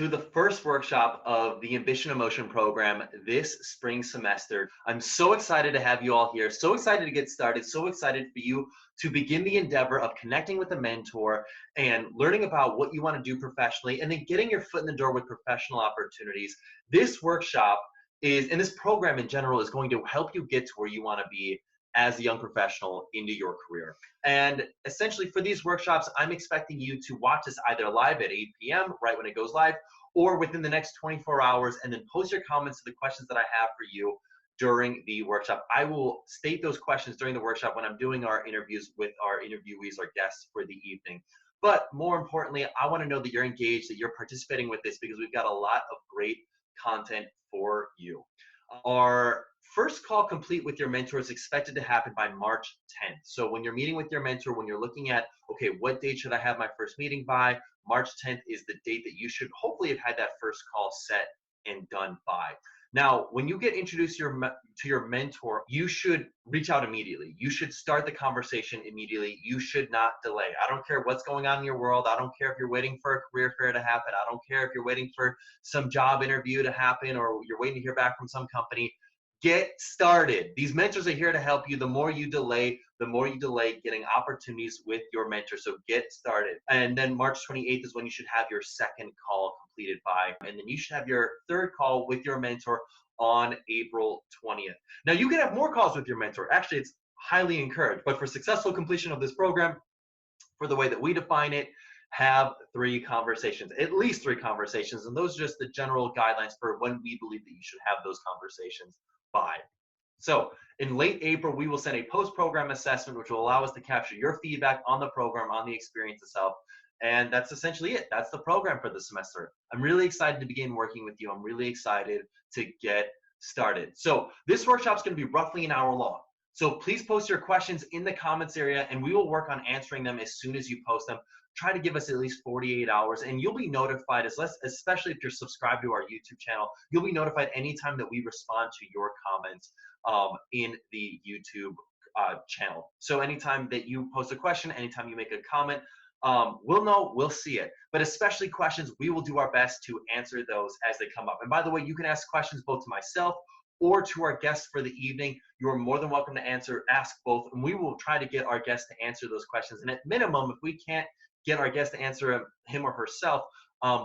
to the first workshop of the Ambition Emotion program this spring semester. I'm so excited to have you all here, so excited to get started, so excited for you to begin the endeavor of connecting with a mentor and learning about what you want to do professionally and then getting your foot in the door with professional opportunities. This workshop and this program in general is going to help you get to where you want to be as a young professional into your career. And essentially for these workshops, I'm expecting you to watch this either live at 8 p.m., right when it goes live, or within the next 24 hours, and then post your comments to the questions that I have for you during the workshop. I will state those questions during the workshop when I'm doing our interviews with our interviewees, our guests for the evening. But more importantly, I want to know that you're engaged, that you're participating with this, because we've got a lot of great content for you. Our first call complete with your mentor is expected to happen by March 10th. So when you're meeting with your mentor, when you're looking at, okay, what date should I have my first meeting by? March 10th is the date that you should hopefully have had that first call set and done by. Now, when you get introduced to your mentor, you should reach out immediately. You should start the conversation immediately. You should not delay. I don't care what's going on in your world. I don't care if you're waiting for a career fair to happen. I don't care if you're waiting for some job interview to happen or you're waiting to hear back from some company. Get started. These mentors are here to help you. The more you delay getting opportunities with your mentor. So get started. And then March 28th is when you should have your second call completed by. And then you should have your third call with your mentor on April 20th. Now you can have more calls with your mentor. Actually, it's highly encouraged. But for successful completion of this program, for the way that we define it, have 3 conversations, at least 3 conversations. And those are just the general guidelines for when we believe that you should have those conversations by. So in late April, we will send a post-program assessment, which will allow us to capture your feedback on the program, on the experience itself. And that's essentially it. That's the program for the semester. I'm really excited to begin working with you. I'm really excited to get started. So this workshop is going to be roughly an hour long. So please post your questions in the comments area and we will work on answering them as soon as you post them. Try to give us at least 48 hours and you'll be notified, especially if you're subscribed to our YouTube channel, you'll be notified anytime that we respond to your comments in the YouTube channel. So anytime that you post a question, anytime you make a comment, we'll know, we'll see it. But especially questions, we will do our best to answer those as they come up. And by the way, you can ask questions both to myself or to our guests for the evening. You're more than welcome to ask both, and we will try to get our guests to answer those questions. And at minimum, if we can't get our guest to answer him or herself,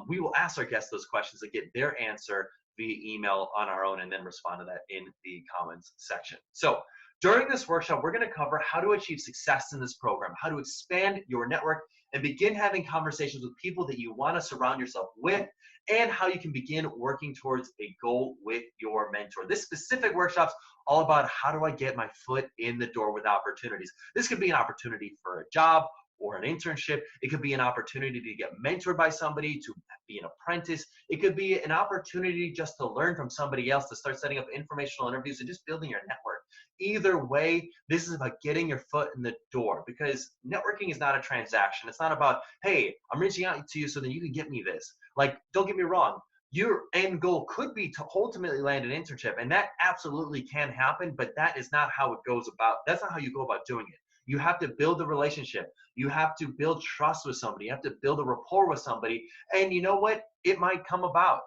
we will ask our guests those questions and get their answer via email on our own and then respond to that in the comments section. So during this workshop, we're going to cover how to achieve success in this program, how to expand your network and begin having conversations with people that you want to surround yourself with, and how you can begin working towards a goal with your mentor. This specific workshop's all about how do I get my foot in the door with opportunities. This could be an opportunity for a job or an internship. It could be an opportunity to get mentored by somebody, to be an apprentice. It could be an opportunity just to learn from somebody else, to start setting up informational interviews and just building your network. Either way, this is about getting your foot in the door, because networking is not a transaction. It's not about, hey, I'm reaching out to you so that you can get me this. Like, don't get me wrong. Your end goal could be to ultimately land an internship, and that absolutely can happen, but that is not how it goes about. That's not how you go about doing it. You have to build a relationship. You have to build trust with somebody. You have to build a rapport with somebody. And you know what? It might come about.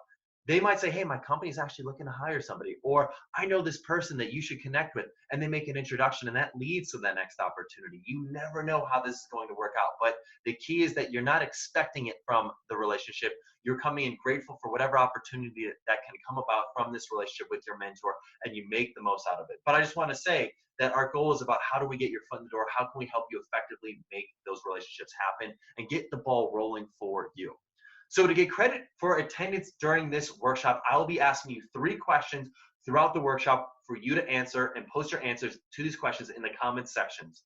They might say, hey, my company is actually looking to hire somebody, or I know this person that you should connect with, and they make an introduction, and that leads to that next opportunity. You never know how this is going to work out, but the key is that you're not expecting it from the relationship. You're coming in grateful for whatever opportunity that can come about from this relationship with your mentor, and you make the most out of it. But I just want to say that our goal is about how do we get your foot in the door? How can we help you effectively make those relationships happen and get the ball rolling for you? So to get credit for attendance during this workshop, I'll be asking you 3 questions throughout the workshop for you to answer, and post your answers to these questions in the comments sections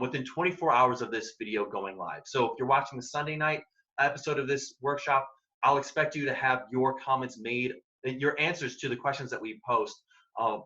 within 24 hours of this video going live. So if you're watching the Sunday night episode of this workshop, I'll expect you to have your comments made, your answers to the questions that we post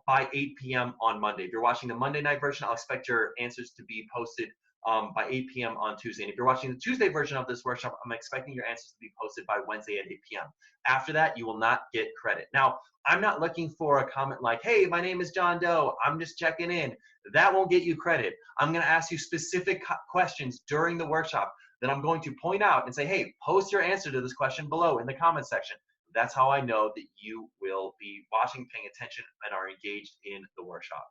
by 8 p.m. on Monday. If you're watching the Monday night version, I'll expect your answers to be posted by 8 p.m. on Tuesday. And if you're watching the Tuesday version of this workshop, I'm expecting your answers to be posted by Wednesday at 8 p.m. After that, you will not get credit. Now, I'm not looking for a comment like, hey, my name is John Doe, I'm just checking in. That won't get you credit. I'm going to ask you specific questions during the workshop. then I'm going to point out and say, hey, post your answer to this question below in the comment section. That's how I know that you will be watching, paying attention, and are engaged in the workshop.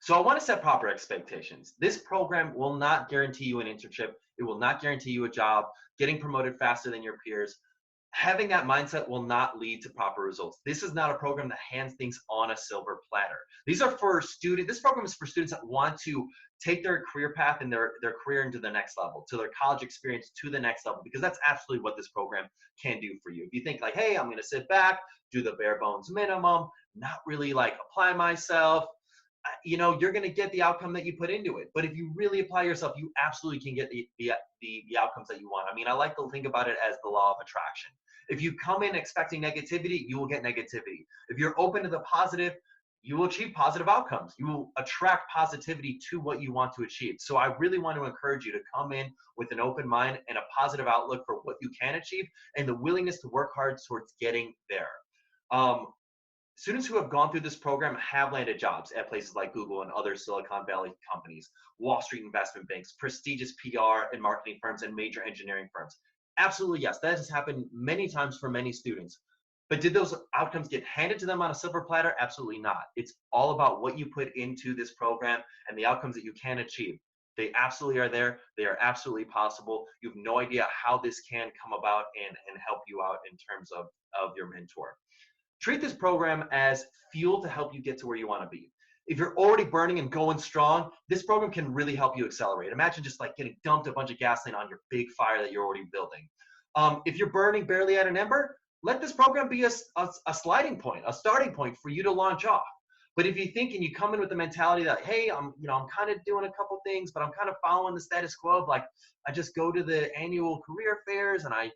So I want to set proper expectations. This program will not guarantee you an internship. It will not guarantee you a job, getting promoted faster than your peers. Having that mindset will not lead to proper results. This is not a program that hands things on a silver platter. These are for students. This program is for students that want to take their career path and their career into the next level, to their college experience to the next level, because that's absolutely what this program can do for you. If you think like, hey, I'm going to sit back, do the bare bones minimum, not really like apply myself, you're going to get the outcome that you put into it. But if you really apply yourself, you absolutely can get the outcomes that you want. I mean, I like to think about it as the law of attraction. If you come in expecting negativity, you will get negativity. If you're open to the positive, you will achieve positive outcomes. You will attract positivity to what you want to achieve. So I really want to encourage you to come in with an open mind and a positive outlook for what you can achieve and the willingness to work hard towards getting there. Students who have gone through this program have landed jobs at places like Google and other Silicon Valley companies, Wall Street investment banks, prestigious PR and marketing firms, and major engineering firms. Absolutely, yes, that has happened many times for many students. But did those outcomes get handed to them on a silver platter? Absolutely not. It's all about what you put into this program and the outcomes that you can achieve. They absolutely are there. They are absolutely possible. You have no idea how this can come about and help you out in terms of your mentor. Treat this program as fuel to help you get to where you want to be. If you're already burning and going strong, this program can really help you accelerate. Imagine just like getting dumped a bunch of gasoline on your big fire that you're already building. If you're burning barely at an ember, let this program be a sliding point, a starting point for you to launch off. But if you think and you come in with the mentality that, hey, I'm kind of doing a couple things, but I'm kind of following the status quo of like, I just go to the annual career fairs and I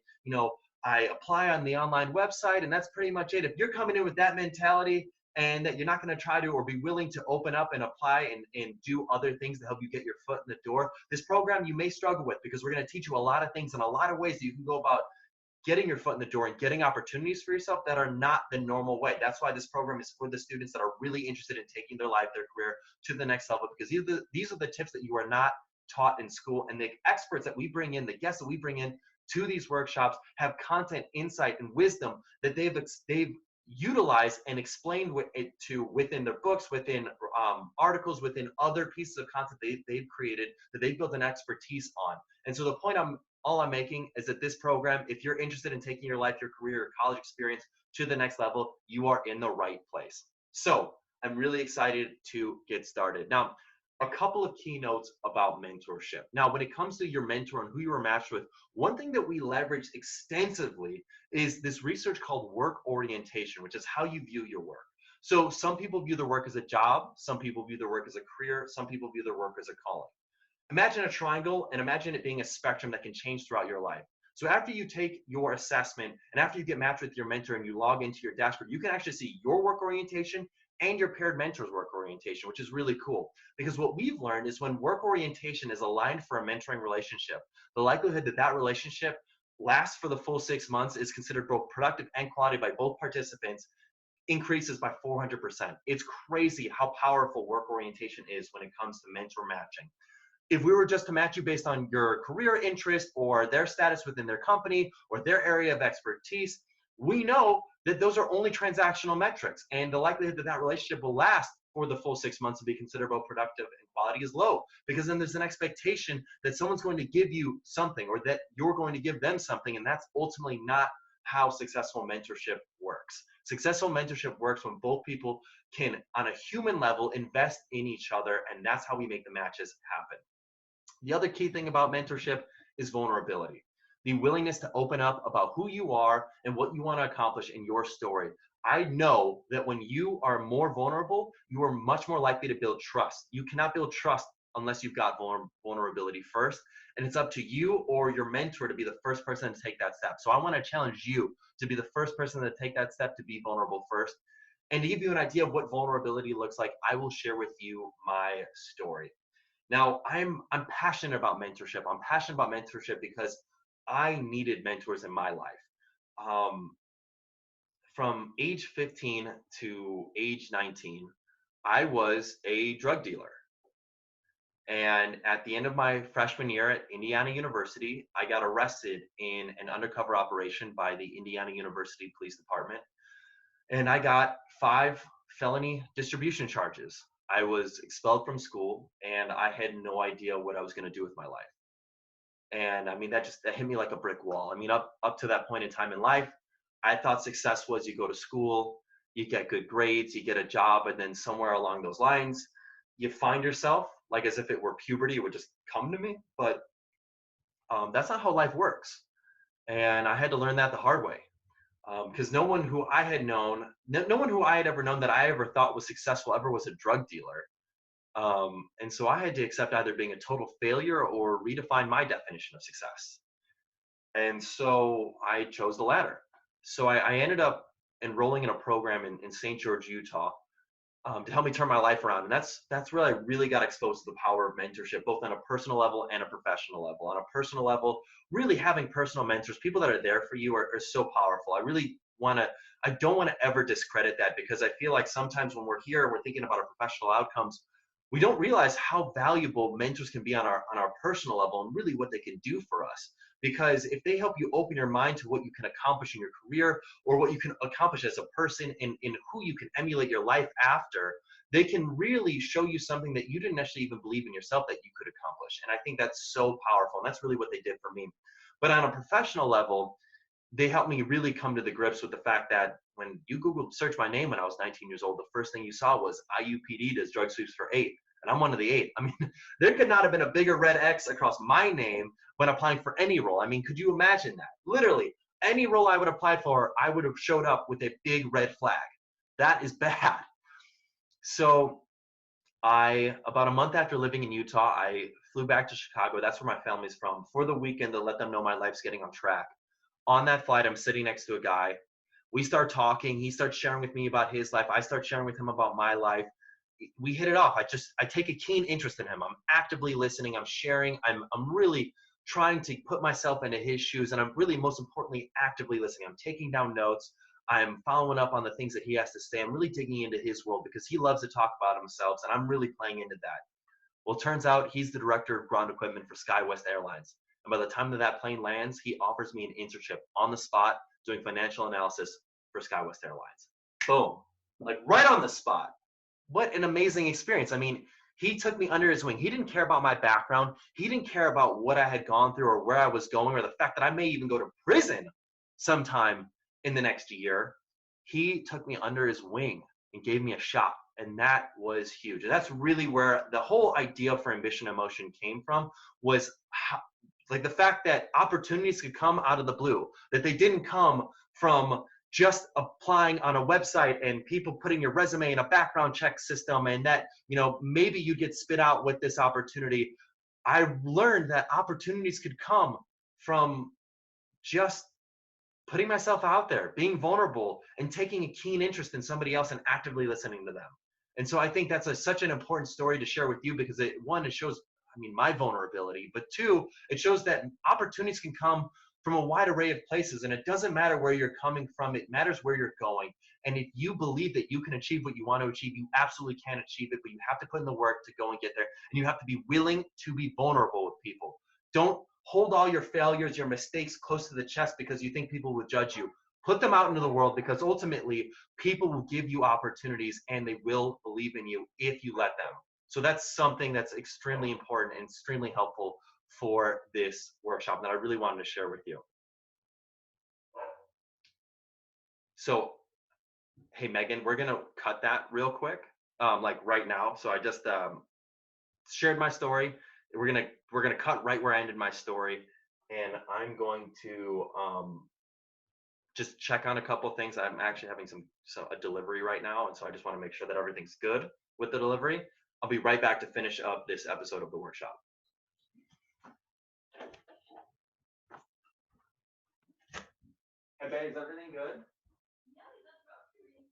apply on the online website and that's pretty much it. If you're coming in with that mentality and that you're not going to try to or be willing to open up and apply and do other things to help you get your foot in the door, this program you may struggle with because we're going to teach you a lot of things and a lot of ways that you can go about getting your foot in the door and getting opportunities for yourself that are not the normal way. That's why this program is for the students that are really interested in taking their life, their career to the next level, because these are the tips that you are not taught in school. And the experts that we bring in, the guests that we bring in to these workshops have content, insight, and wisdom that they've utilized and explained within their books, within articles, within other pieces of content they've created that they've built an expertise on. And so the point all I'm making is that this program, if you're interested in taking your life, your career, your college experience to the next level, you are in the right place. So I'm really excited to get started. Now, a couple of keynotes about mentorship. Now, when it comes to your mentor and who you are matched with, one thing that we leverage extensively is this research called work orientation, which is how you view your work. So some people view their work as a job, some people view their work as a career, some people view their work as a calling. Imagine a triangle and imagine it being a spectrum that can change throughout your life. So after you take your assessment and after you get matched with your mentor and you log into your dashboard, you can actually see your work orientation and your paired mentor's work orientation, which is really cool. Because what we've learned is when work orientation is aligned for a mentoring relationship, the likelihood that that relationship lasts for the full 6 months is considered both productive and quality by both participants increases by 400%. It's crazy how powerful work orientation is when it comes to mentor matching. If we were just to match you based on your career interest or their status within their company or their area of expertise, we know that those are only transactional metrics. And the likelihood that that relationship will last for the full 6 months and be considered both productive and quality is low, because then there's an expectation that someone's going to give you something or that you're going to give them something. And that's ultimately not how successful mentorship works. Successful mentorship works when both people can, on a human level, invest in each other. And that's how we make the matches happen. The other key thing about mentorship is vulnerability. The willingness to open up about who you are and what you want to accomplish in your story. I know that when you are more vulnerable, you are much more likely to build trust. You cannot build trust unless you've got vulnerability first. And it's up to you or your mentor to be the first person to take that step. So I want to challenge you to be the first person to take that step, to be vulnerable first. And to give you an idea of what vulnerability looks like, I will share with you my story. Now, I'm passionate about mentorship. I'm passionate about mentorship because I needed mentors in my life. From age 15 to age 19, I was a drug dealer. And at the end of my freshman year at Indiana University, I got arrested in an undercover operation by the Indiana University Police Department. And I got 5 felony distribution charges. I was expelled from school and I had no idea what I was going to do with my life. And I mean, that hit me like a brick wall. I mean, up to that point in time in life, I thought success was you go to school, you get good grades, you get a job, and then somewhere along those lines, you find yourself, like as if it were puberty, it would just come to me. But that's not how life works. And I had to learn that the hard way. Because no one who I had known, no one who I had ever known that I ever thought was successful ever was a drug dealer. And so I had to accept either being a total failure or redefine my definition of success. And so I chose the latter. So I ended up enrolling in a program in St. George, Utah, to help me turn my life around. And that's where I really got exposed to the power of mentorship, both on a personal level and a professional level. On a personal level, really having personal mentors, people that are there for you, are so powerful. I don't want to ever discredit that, because I feel like sometimes when we're here and we're thinking about our professional outcomes, we don't realize how valuable mentors can be on our personal level and really what they can do for us. Because if they help you open your mind to what you can accomplish in your career, or what you can accomplish as a person, in who you can emulate your life after, they can really show you something that you didn't actually even believe in yourself that you could accomplish. And I think that's so powerful. And that's really what they did for me. But on a professional level, they helped me really come to the grips with the fact that when you Googled search my name when I was 19 years old, the first thing you saw was IUPD does drug sweeps for 8. And I'm one of the 8. I mean, there could not have been a bigger red X across my name when applying for any role. I mean, could you imagine that? Literally, any role I would apply for, I would have showed up with a big red flag. That is bad. So about a month after living in Utah, I flew back to Chicago. That's where my family's from, for the weekend, to let them know my life's getting on track. On that flight, I'm sitting next to a guy. We start talking. He starts sharing with me about his life. I start sharing with him about my life. We hit it off. I take a keen interest in him. I'm actively listening. I'm sharing. I'm really trying to put myself into his shoes, and I'm really, most importantly, actively listening. I'm taking down notes. I'm following up on the things that he has to say. I'm really digging into his world because he loves to talk about himself, and I'm really playing into that. Well, it turns out he's the director of ground equipment for SkyWest Airlines. And by the time that plane lands, he offers me an internship on the spot doing financial analysis for SkyWest Airlines. Boom. Like right on the spot. What an amazing experience. I mean, he took me under his wing. He didn't care about my background. He didn't care about what I had gone through or where I was going or the fact that I may even go to prison sometime in the next year. He took me under his wing and gave me a shot. And that was huge. And that's really where the whole idea for Ambition and Motion came from, was like the fact that opportunities could come out of the blue, that they didn't come from just applying on a website and people putting your resume in a background check system, and that, maybe you get spit out with this opportunity. I learned that opportunities could come from just putting myself out there, being vulnerable, and taking a keen interest in somebody else and actively listening to them. And so I think that's such an important story to share with you, because it shows, my vulnerability, but 2, it shows that opportunities can come from a wide array of places, and it doesn't matter where you're coming from, it matters where you're going. And if you believe that you can achieve what you want to achieve, you absolutely can achieve it, but you have to put in the work to go and get there, and you have to be willing to be vulnerable with people. Don't hold all your failures, your mistakes close to the chest because you think people will judge you. Put them out into the world, because ultimately people will give you opportunities and they will believe in you if you let them. So that's something that's extremely important and extremely helpful for this workshop that I really wanted to share with you. So, hey, Megan, we're going to cut that real quick, like right now. So I just shared my story. We're gonna cut right where I ended my story, and I'm going to just check on a couple of things. I'm actually having a delivery right now, and so I just want to make sure that everything's good with the delivery. I'll be right back to finish up this episode of the workshop. Hey, babe, is everything good?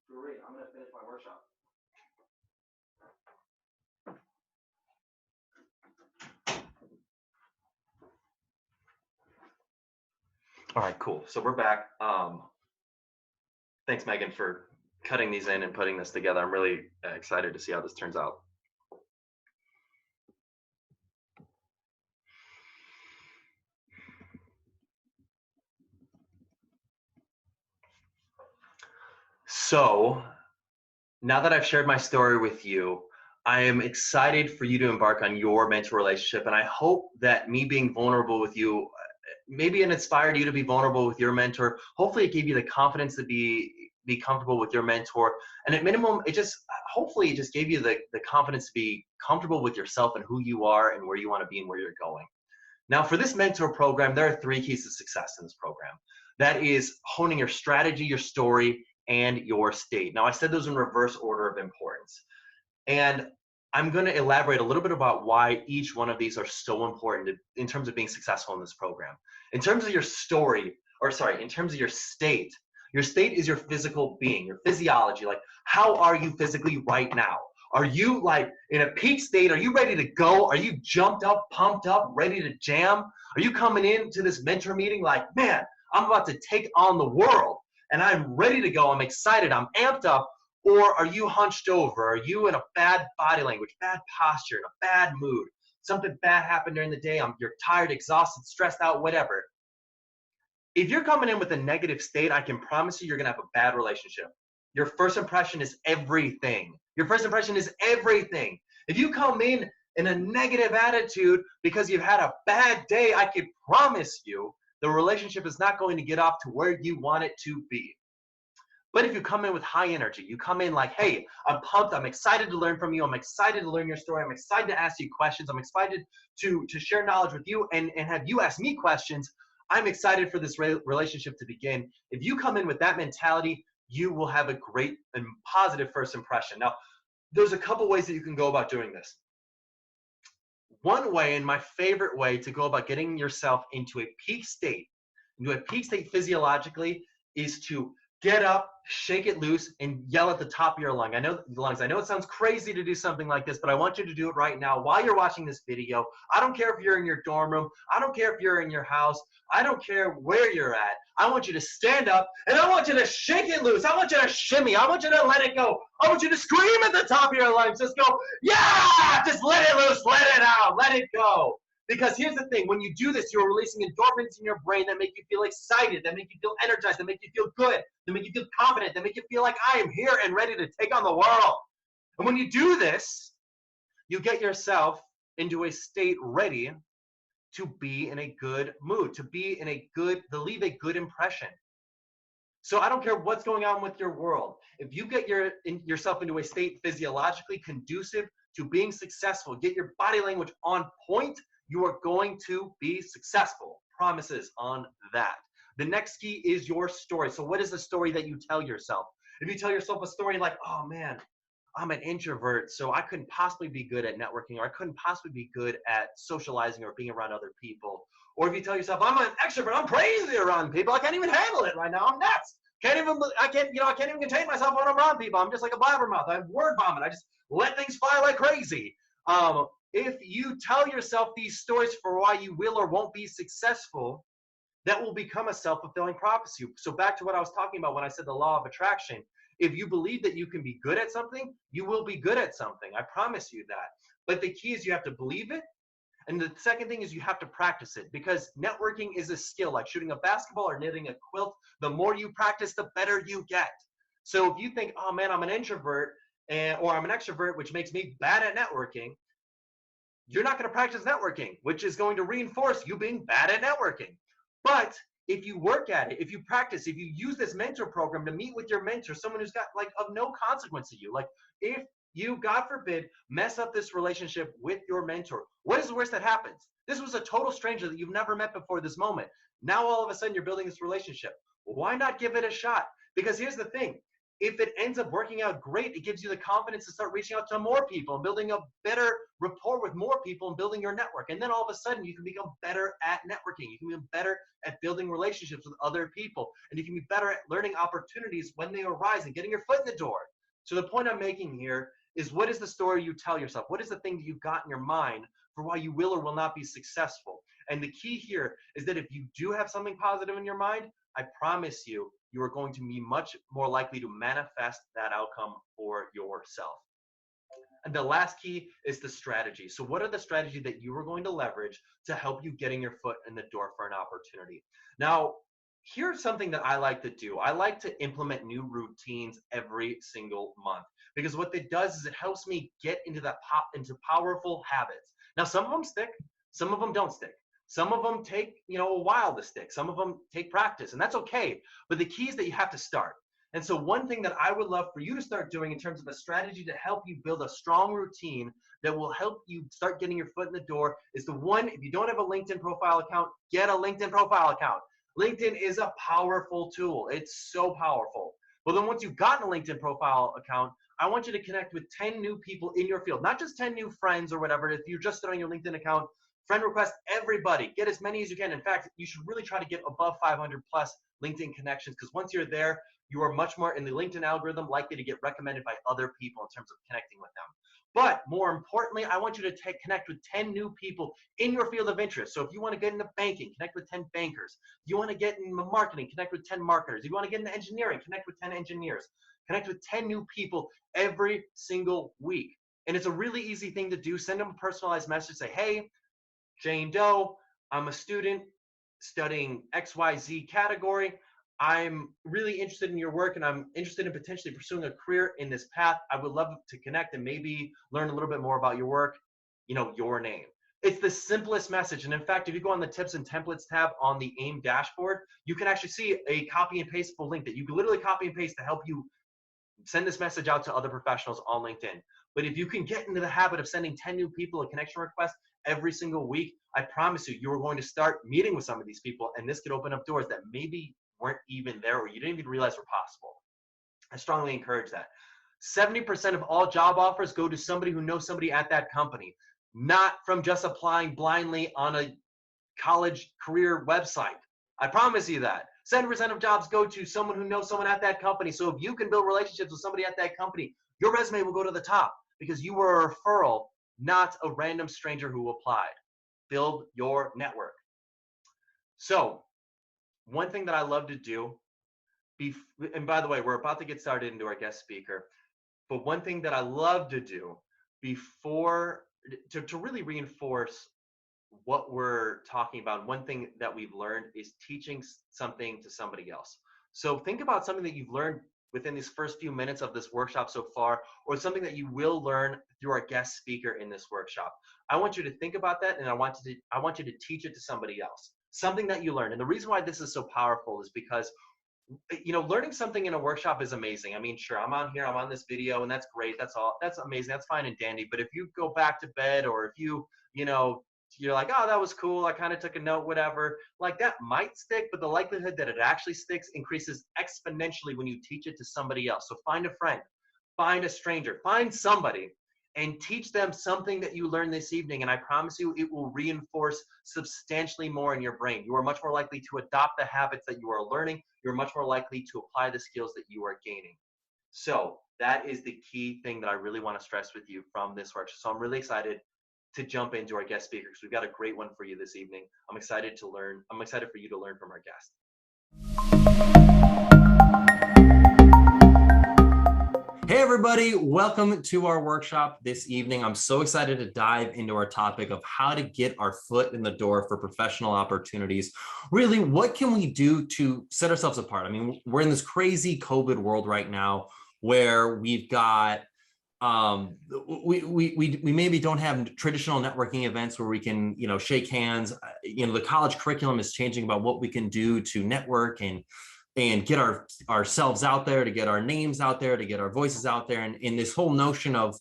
Great. I'm gonna finish my workshop. All right, cool. So we're back. Thanks, Megan, for cutting these in and putting this together. I'm really excited to see how this turns out. So now that I've shared my story with you, I am excited for you to embark on your mentor relationship. And I hope that me being vulnerable with you, maybe it inspired you to be vulnerable with your mentor. Hopefully it gave you the confidence to be comfortable with your mentor. And at minimum, it just hopefully it just gave you the confidence to be comfortable with yourself and who you are and where you want to be and where you're going. Now, for this mentor program, there are three keys to success in this program. That is honing your strategy, your story, and your state. Now, I said those in reverse order of importance. And I'm going to elaborate a little bit about why each one of these are so important in terms of being successful in this program. In terms of your story, or sorry, in terms of your state is your physical being, your physiology. Like, how are you physically right now? Are you like in a peak state? Are you ready to go? Are you jumped up, pumped up, ready to jam? Are you coming into this mentor meeting like, man, I'm about to take on the world and I'm ready to go. I'm excited. I'm amped up. Or are you hunched over? Are you in a bad body language, bad posture, in a bad mood? Something bad happened during the day. You're tired, exhausted, stressed out, whatever. If you're coming in with a negative state, I can promise you're going to have a bad relationship. Your first impression is everything. Your first impression is everything. If you come in a negative attitude because you've had a bad day, I can promise you the relationship is not going to get off to where you want it to be. But if you come in with high energy, you come in like, hey, I'm pumped, I'm excited to learn from you, I'm excited to learn your story, I'm excited to ask you questions, I'm excited to share knowledge with you and have you ask me questions, I'm excited for this relationship to begin. If you come in with that mentality, you will have a great and positive first impression. Now, there's a couple ways that you can go about doing this. One way, and my favorite way to go about getting yourself into a peak state physiologically, is to get up, shake it loose, and yell at the top of your lungs. I know it sounds crazy to do something like this, but I want you to do it right now while you're watching this video. I don't care if you're in your dorm room. I don't care if you're in your house. I don't care where you're at. I want you to stand up, and I want you to shake it loose. I want you to shimmy. I want you to let it go. I want you to scream at the top of your lungs. Just go, yeah! Just let it loose. Let it out. Let it go. Because here's the thing, when you do this, you're releasing endorphins in your brain that make you feel excited, that make you feel energized, that make you feel good, that make you feel confident, that make you feel like I am here and ready to take on the world. And when you do this, you get yourself into a state ready to be in a good mood, to leave a good impression. So I don't care what's going on with your world. If you get yourself into a state physiologically conducive to being successful, get your body language on point, you are going to be successful. Promises on that. The next key is your story. So what is the story that you tell yourself? If you tell yourself a story like, oh man, I'm an introvert, so I couldn't possibly be good at networking, or I couldn't possibly be good at socializing or being around other people. Or if you tell yourself, I'm an extrovert, I'm crazy around people, I can't even handle it right now, I'm nuts. I can't even contain myself when I'm around people. I'm just like a blabbermouth. I have word vomit. I just let things fly like crazy. If you tell yourself these stories for why you will or won't be successful, that will become a self-fulfilling prophecy. So back to what I was talking about when I said the law of attraction. If you believe that you can be good at something, you will be good at something. I promise you that. But the key is you have to believe it. And the second thing is you have to practice it, because networking is a skill, like shooting a basketball or knitting a quilt. The more you practice, the better you get. So if you think, oh man, I'm an introvert or I'm an extrovert, which makes me bad at networking, you're not going to practice networking, which is going to reinforce you being bad at networking. But if you work at it, if you practice, if you use this mentor program to meet with your mentor, someone who's got like of no consequence to you, like if you, God forbid, mess up this relationship with your mentor, what is the worst that happens? This was a total stranger that you've never met before this moment. Now all of a sudden you're building this relationship. Why not give it a shot? Because here's the thing. If it ends up working out great, it gives you the confidence to start reaching out to more people, building a better rapport with more people and building your network. And then all of a sudden you can become better at networking. You can be better at building relationships with other people. And you can be better at learning opportunities when they arise and getting your foot in the door. So the point I'm making here is, what is the story you tell yourself? What is the thing that you've got in your mind for why you will or will not be successful? And the key here is that if you do have something positive in your mind, I promise you, you are going to be much more likely to manifest that outcome for yourself. And the last key is the strategy. So what are the strategies that you are going to leverage to help you getting your foot in the door for an opportunity? Now, here's something that I like to do. I like to implement new routines every single month, because what it does is it helps me get into powerful habits. Now, some of them stick, some of them don't stick. Some of them take, a while to stick. Some of them take practice, and that's okay. But the key is that you have to start. And so one thing that I would love for you to start doing in terms of a strategy to help you build a strong routine that will help you start getting your foot in the door is if you don't have a LinkedIn profile account, get a LinkedIn profile account. LinkedIn is a powerful tool. It's so powerful. Well, then once you've gotten a LinkedIn profile account, I want you to connect with 10 new people in your field, not just 10 new friends or whatever. If you're just starting your LinkedIn account, friend request everybody. Get as many as you can. In fact, you should really try to get above 500 plus LinkedIn connections, because once you're there, you are much more in the LinkedIn algorithm likely to get recommended by other people in terms of connecting with them. But more importantly, I want you to connect with 10 new people in your field of interest. So if you want to get into banking, connect with 10 bankers. If you want to get into marketing, connect with 10 marketers. If you want to get into engineering, connect with 10 engineers. Connect with 10 new people every single week. And it's a really easy thing to do. Send them a personalized message. Say, hey, Jane Doe, I'm a student studying XYZ category. I'm really interested in your work, and I'm interested in potentially pursuing a career in this path. I would love to connect and maybe learn a little bit more about your work, your name. It's the simplest message. And in fact, if you go on the tips and templates tab on the AIM dashboard, you can actually see a copy and pastable link that you can literally copy and paste to help you send this message out to other professionals on LinkedIn. But if you can get into the habit of sending 10 new people a connection request every single week, I promise you are going to start meeting with some of these people, and this could open up doors that maybe weren't even there or you didn't even realize were possible. I strongly encourage that. 70% of all job offers go to somebody who knows somebody at that company, not from just applying blindly on a college career website. I promise you that. 7% of jobs go to someone who knows someone at that company. So if you can build relationships with somebody at that company, your resume will go to the top because you were a referral, not a random stranger who applied. Build your network. So one thing that I love to do, and by the way, we're about to get started into our guest speaker, but one thing that I love to do before, to really reinforce what we're talking about, one thing that we've learned is teaching something to somebody else. So think about something that you've learned within these first few minutes of this workshop so far, or something that you will learn through our guest speaker in this workshop. I want you to think about that, and I want you to teach it to somebody else, something that you learned. And the reason why this is so powerful is because learning something in a workshop is amazing. I mean, sure, I'm on here, I'm on this video, and that's great. That's all. That's amazing. That's fine and dandy. But if you go back to bed, or if you're like, oh, that was cool, I kind of took a note, whatever, like that might stick, but the likelihood that it actually sticks increases exponentially when you teach it to somebody else. So find a friend, find a stranger, find somebody, and teach them something that you learned this evening. And I promise you, it will reinforce substantially more in your brain. You are much more likely to adopt the habits that you are learning. You're much more likely to apply the skills that you are gaining. So that is the key thing that I really want to stress with you from this workshop. So I'm really excited to jump into our guest speaker because we've got a great one for you this evening. I'm excited for you to learn from our guest. Hey everybody, welcome to our workshop this evening. I'm so excited to dive into our topic of how to get our foot in the door for professional opportunities. Really, what can we do to set ourselves apart? I mean, we're in this crazy COVID world right now where we've got we maybe don't have traditional networking events where we can, shake hands. The college curriculum is changing about what we can do to network and get ourselves out there, to get our names out there, to get our voices out there. And in this whole notion of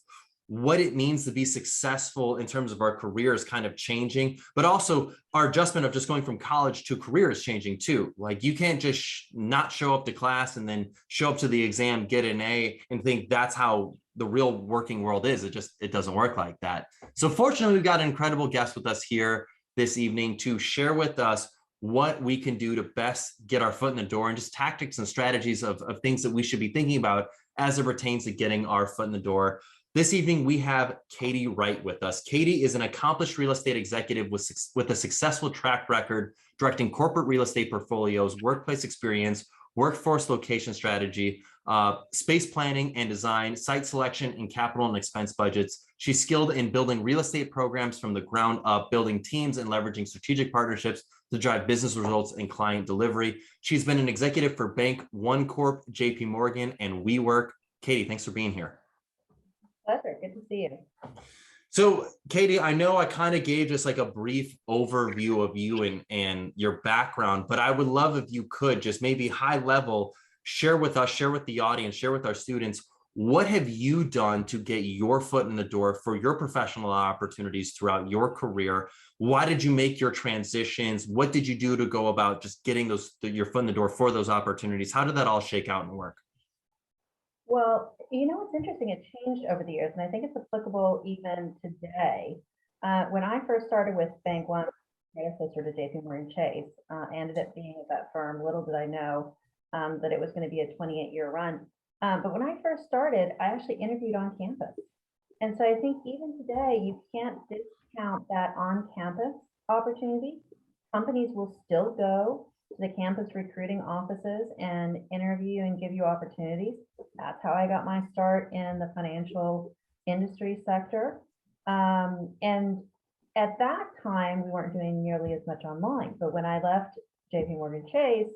what it means to be successful in terms of our career is kind of changing, but also our adjustment of just going from college to career is changing too. Like you can't just not show up to class and then show up to the exam, get an A, and think that's how the real working world is. It doesn't work like that. So fortunately, we've got an incredible guest with us here this evening to share with us what we can do to best get our foot in the door and just tactics and strategies of things that we should be thinking about as it pertains to getting our foot in the door. This evening, we have Katy Wright with us. Katy is an accomplished real estate executive with a successful track record directing corporate real estate portfolios, workplace experience, workforce location strategy, space planning and design, site selection, and capital and expense budgets. She's skilled in building real estate programs from the ground up, building teams and leveraging strategic partnerships to drive business results and client delivery. She's been an executive for Bank One Corp, JP Morgan, and WeWork. Katy, thanks for being here. Pleasure. Good to see you. So, Katy, I know I kind of gave just like a brief overview of you and your background, but I would love if you could just maybe high level share with us, share with the audience, share with our students, what have you done to get your foot in the door for your professional opportunities throughout your career? Why did you make your transitions? What did you do to go about just getting your foot in the door for those opportunities? How did that all shake out and work? Well, it's interesting. It changed over the years, and I think it's applicable even today. When I first started with Bank One, predecessor to JP Morgan Chase, ended up being at that firm. Little did I know that it was going to be a 28-year run. But when I first started, I actually interviewed on campus. And so I think even today, you can't discount that on-campus opportunity. Companies will still go to the campus recruiting offices and interview and give you opportunities. That's how I got my start in the financial industry sector. And at that time, we weren't doing nearly as much online. But when I left JP Morgan Chase,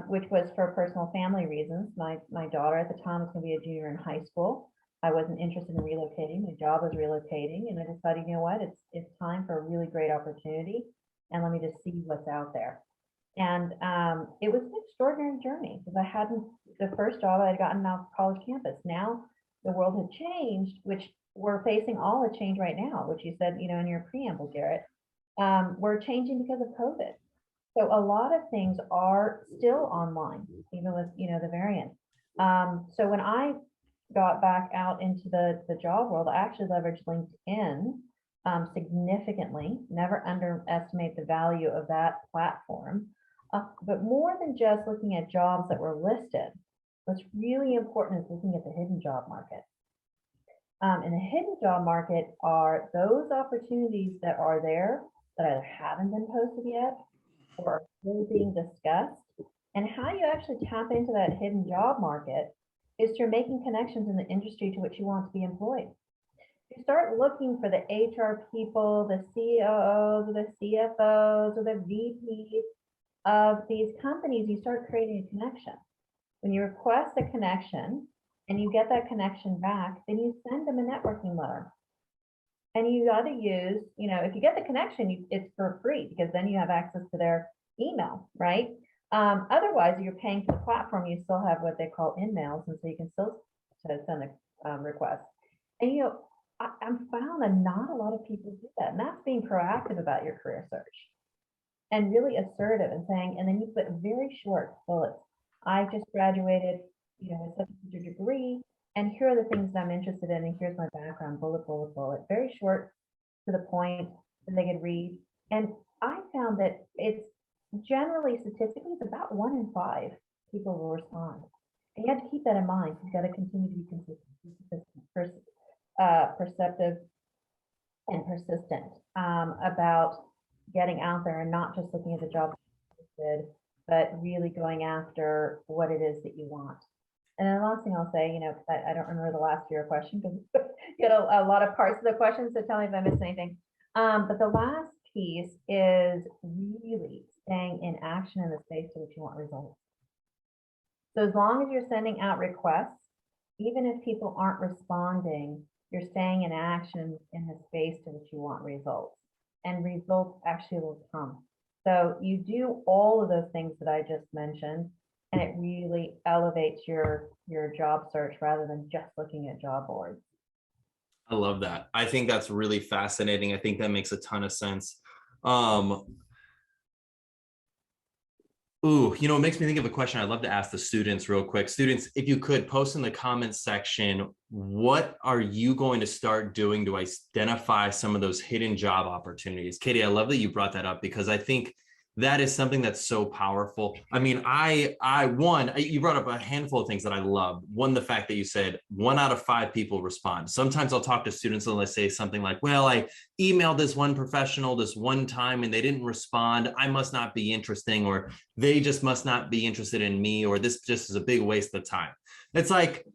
which was for personal family reasons. My daughter at the time was going to be a junior in high school. I wasn't interested in relocating. My job was relocating, and I decided, you know what, it's time for a really great opportunity, and let me just see what's out there. And it was an extraordinary journey because the first job I had gotten off college campus. Now the world had changed, which we're facing all a change right now, which you said, in your preamble, Garrett. We're changing because of COVID. So a lot of things are still online, even with, the variant. So when I got back out into the job world, I actually leveraged LinkedIn significantly. Never underestimate the value of that platform. But more than just looking at jobs that were listed, what's really important is looking at the hidden job market. And the hidden job market are those opportunities that are there that either haven't been posted yet or are still being discussed. And how you actually tap into that hidden job market is through making connections in the industry to which you want to be employed. You start looking for the HR people, the COOs, or the CFOs, or the VPs of these companies. You start creating a connection. When you request a connection and you get that connection back, then you send them a networking letter. And you got to use, if you get the connection, it's for free because then you have access to their email, right? Otherwise, you're paying for the platform. You still have what they call in-mails, and so you can still send a request. And I'm found that not a lot of people do that, and that's being proactive about your career search and really assertive and saying, and then you put very short bullets. I just graduated, with such a degree. And here are the things that I'm interested in, and here's my background, bullet, bullet, bullet. Very short, to the point, and they could read. And I found that it's generally, statistically, it's about 1 in 5 people will respond. And you have to keep that in mind. You've got to continue to be consistent, perceptive, and persistent about getting out there and not just looking at the job listed, but really going after what it is that you want. And then the last thing I'll say, I don't remember the last of your question because you get a lot of parts of the question, so tell me if I missed anything. But the last piece is really staying in action in the space to which you want results. So as long as you're sending out requests, even if people aren't responding, you're staying in action in the space to which you want results. And results actually will come. So you do all of those things that I just mentioned, and it really elevates your job search rather than just looking at job boards. I love that. I think that's really fascinating. I think that makes a ton of sense. It makes me think of a question I'd love to ask the students real quick. Students, if you could post in the comments section, what are you going to start doing to identify some of those hidden job opportunities? Katy, I love that you brought that up because I think that is something that's so powerful. I mean, you brought up a handful of things that I love. One, the fact that you said 1 out of 5 people respond. Sometimes I'll talk to students and they say something like, well, I emailed this one professional this one time and they didn't respond. I must not be interesting, or they just must not be interested in me, or this just is a big waste of time. It's like,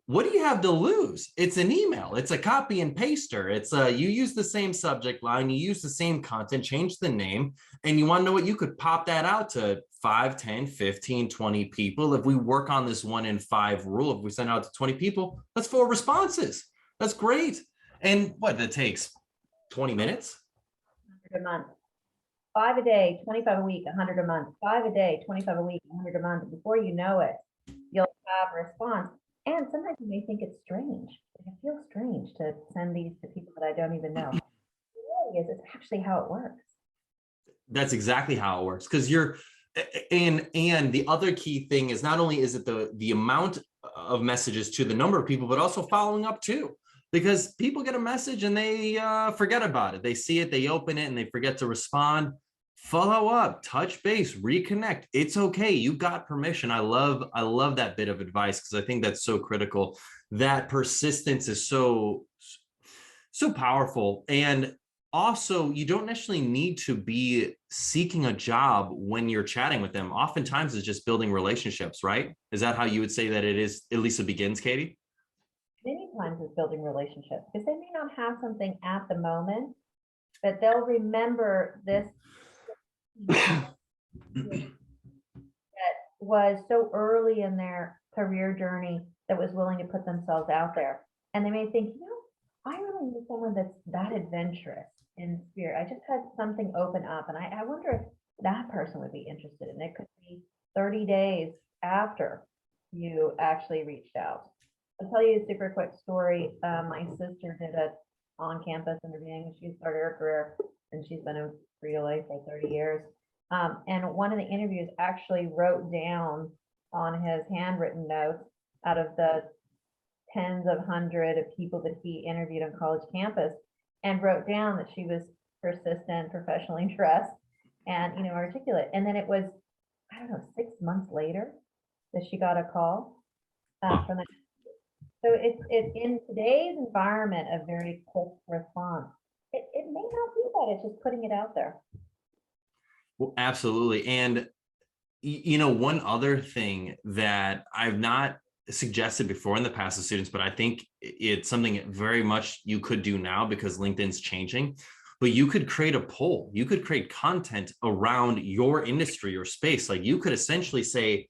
what do you have to lose? It's an email. It's a copy and paster. It's you use the same subject line, you use the same content, change the name, and you want to know what, you could pop that out to 5, 10, 15, 20 people. If we work on this 1 in 5 rule, if we send out to 20 people, that's 4 responses. That's great. And what, that takes 20 minutes? 100 a month. 5 a day, 25 a week, 100 a month. 5 a day, 25 a week, 100 a month. Before you know it, you'll have a response. And sometimes you may think it's strange. It feels strange to send these to people that I don't even know. It really is. It's actually how it works. That's exactly how it works. Because you're, and the other key thing is, not only is it the amount of messages to the number of people, but also following up too. Because people get a message and they forget about it. They see it, they open it, and they forget to respond. Follow up, touch base, reconnect. It's okay. You got permission. I love that bit of advice, because I think that's so critical. That persistence is so powerful. And also, you don't necessarily need to be seeking a job when you're chatting with them. Oftentimes it's just building relationships, right? Is that how you would say that it is, at least it begins, Katy? Many times it's building relationships, because they may not have something at the moment, but they'll remember this that was so early in their career journey, that was willing to put themselves out there. And they may think, I really need someone that's that adventurous in spirit. I just had something open up, and I wonder if that person would be interested. And it could be 30 days after you actually reached out. I'll tell you a super quick story. My sister did a on-campus interviewing. She started her career, and she's been in Frito-Lay for 30 years. And one of the interviews actually wrote down on his handwritten notes, out of the tens of hundreds of people that he interviewed on college campus, and wrote down that she was persistent, professionally dressed, and articulate. And then it was, I don't know, 6 months later that she got a call from that. So it's in today's environment a very quick response. It may not be that, it's just putting it out there. Well, absolutely. And one other thing that I've not suggested before in the past to students, but I think it's something very much you could do now, because LinkedIn's changing. But you could create a poll. You could create content around your industry or space. Like, you could essentially say,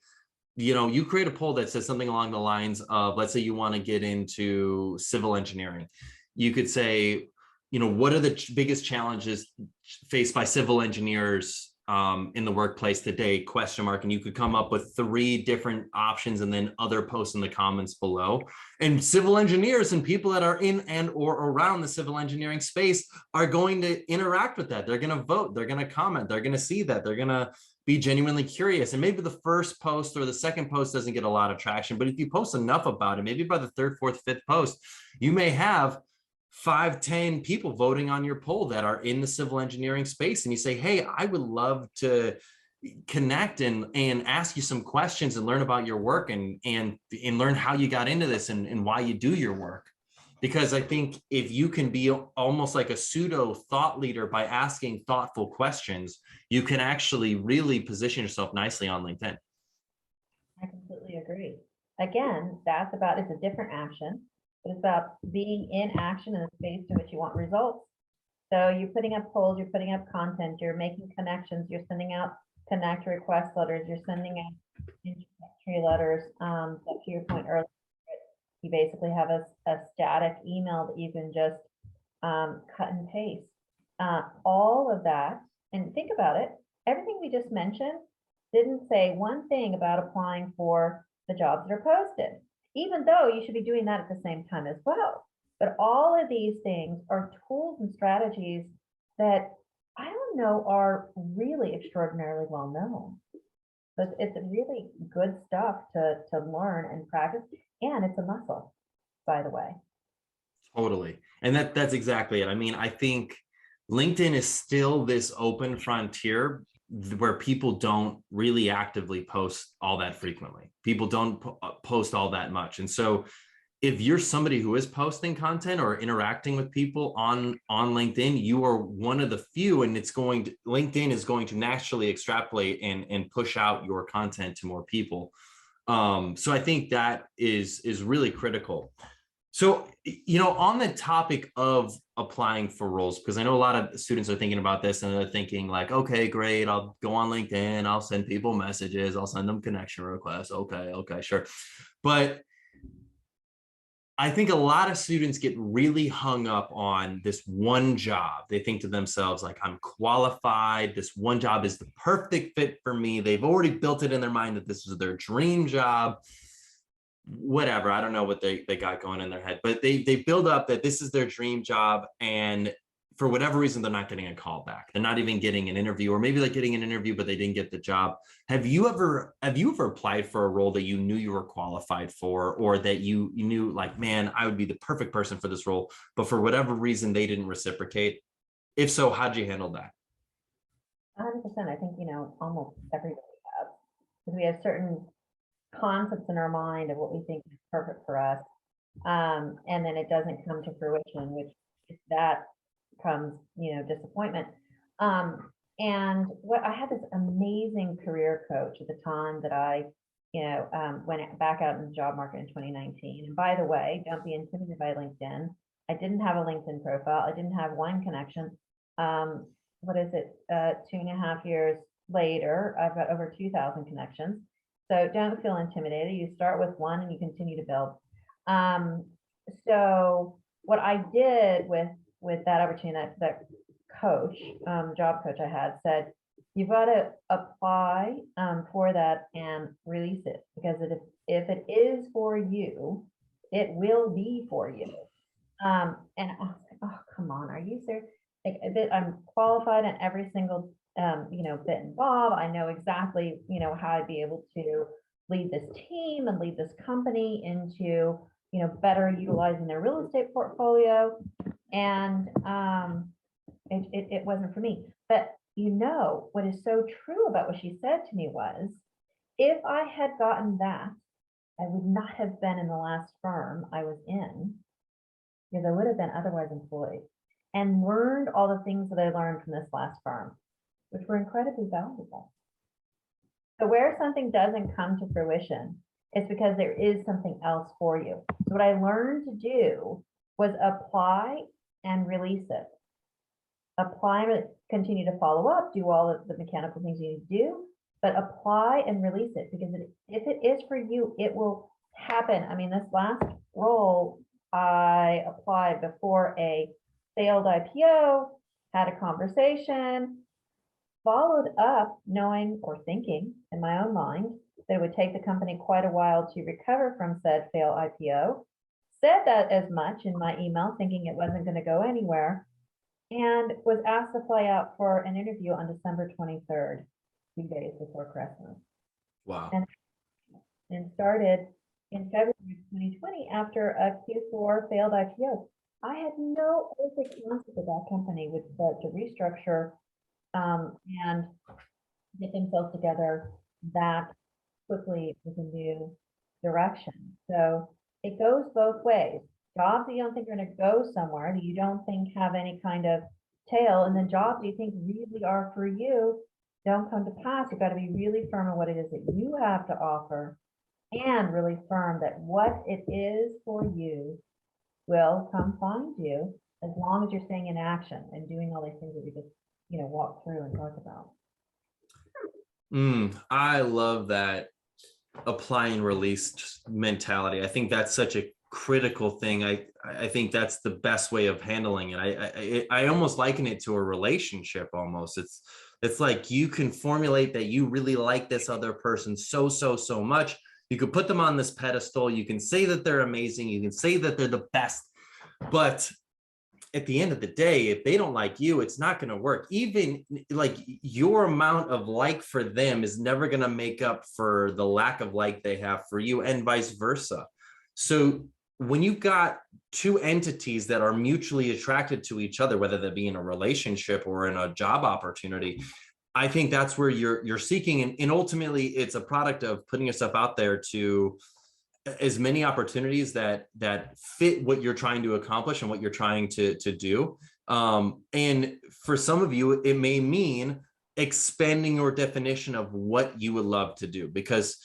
you create a poll that says something along the lines of, let's say you want to get into civil engineering. You could say, what are the biggest challenges faced by civil engineers in the workplace today, ? And you could come up with 3 different options, and then other posts in the comments below. And civil engineers and people that are in and or around the civil engineering space are going to interact with that. They're going to vote, they're going to comment, they're going to see that, they're going to be genuinely curious. And maybe the first post or the second post doesn't get a lot of traction, but if you post enough about it, maybe by the 3rd, 4th, 5th post, you may have 5, 10 people voting on your poll that are in the civil engineering space. And you say, hey, I would love to connect and ask you some questions and learn about your work and learn how you got into this and why you do your work. Because I think if you can be almost like a pseudo thought leader by asking thoughtful questions, you can actually really position yourself nicely on LinkedIn. I completely agree. Again, it's a different action. It's about being in action in a space in which you want results. So you're putting up polls, you're putting up content, you're making connections, you're sending out connect request letters, you're sending out introductory letters. To your point earlier, you basically have a static email that you can just cut and paste. All of that, and think about it, everything we just mentioned didn't say one thing about applying for the jobs that are posted, even though you should be doing that at the same time as well. But all of these things are tools and strategies that I don't know are really extraordinarily well known. But it's really good stuff to learn and practice, and it's a muscle, by the way. Totally. And that's exactly it. I mean, I think LinkedIn is still this open frontier where people don't really actively post all that frequently. People don't post all that much. And so if you're somebody who is posting content or interacting with people on LinkedIn, you are one of the few, and LinkedIn is going to naturally extrapolate and push out your content to more people. So I think that is really critical. So, on the topic of applying for roles, because I know a lot of students are thinking about this and they're thinking like, okay, great, I'll go on LinkedIn, I'll send people messages, I'll send them connection requests. Okay, sure. But I think a lot of students get really hung up on this one job. They think to themselves, like, I'm qualified. This one job is the perfect fit for me. They've already built it in their mind that this is their dream job. Whatever, I don't know what they got going in their head, but they build up that this is their dream job, and for whatever reason they're not getting a call back. They're not even getting an interview, or maybe they're getting an interview but they didn't get the job. Have you ever applied for a role that you knew you were qualified for, or that you knew like, man, I would be the perfect person for this role, but for whatever reason they didn't reciprocate? If so, how'd you handle that? 100%. I think, almost everybody has, because we have certain concepts in our mind of what we think is perfect for us. And then it doesn't come to fruition, which if that comes, disappointment. And what I had this amazing career coach at the time that I, went back out in the job market in 2019. And by the way, don't be intimidated by LinkedIn. I didn't have a LinkedIn profile. I didn't have one connection. What is it? 2.5 years later, I've got over 2,000 connections. So don't feel intimidated. You start with one and you continue to build. So what I did with that opportunity, that coach, job coach I had, said, you've got to apply for that and release it, because if it is for you, it will be for you. And I was like, oh, come on, are you serious? Like, I'm qualified in every single bit and bob. I know exactly, how I'd be able to lead this team and lead this company into, better utilizing their real estate portfolio. And it wasn't for me. But what is so true about what she said to me was, if I had gotten that, I would not have been in the last firm I was in, because I would have been otherwise employed and learned all the things that I learned from this last firm, which were incredibly valuable. So where something doesn't come to fruition, it's because there is something else for you. So what I learned to do was apply and release it. Apply and continue to follow up, do all of the mechanical things you need to do, but apply and release it, because if it is for you, it will happen. I mean, this last role, I applied before a failed IPO, had a conversation, followed up knowing or thinking in my own mind that it would take the company quite a while to recover from said failed IPO, said that as much in my email, thinking it wasn't going to go anywhere, and was asked to fly out for an interview on December 23rd, 2 days before Christmas. Wow. And started in February 2020 after a Q4 failed IPO. I had no basic concept that that company would start to restructure and get themselves together that quickly with a new direction. So it goes both ways. Jobs that you don't think are going to go somewhere, that you don't think have any kind of tail, and then jobs you think really are for you don't come to pass. You've got to be really firm on what it is that you have to offer, and really firm that what it is for you will come find you, as long as you're staying in action and doing all these things that we just walk through and talk about. I love that apply and release mentality. I think that's such a critical thing. I think that's the best way of handling it. I almost liken it to a relationship almost. It's like you can formulate that you really like this other person so much. You could put them on this pedestal. You can say that they're amazing. You can say that they're the best. But at the end of the day, if they don't like you, it's not going to work. Even like your amount of like for them is never going to make up for the lack of like they have for you, and vice versa. So when you've got two entities that are mutually attracted to each other, whether that be in a relationship or in a job opportunity, I think that's where you're seeking. And ultimately, it's a product of putting yourself out there to as many opportunities that fit what you're trying to accomplish and what you're trying to do. And for some of you, it may mean expanding your definition of what you would love to do, because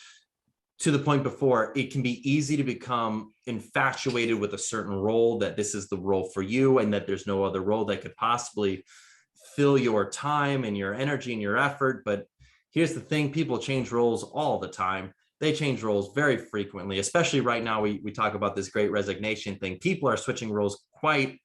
to the point before, it can be easy to become infatuated with a certain role, that this is the role for you and that there's no other role that could possibly fill your time and your energy and your effort. But here's the thing, people change roles all the time. They change roles very frequently, especially right now. We talk about this great resignation thing. People are switching roles quite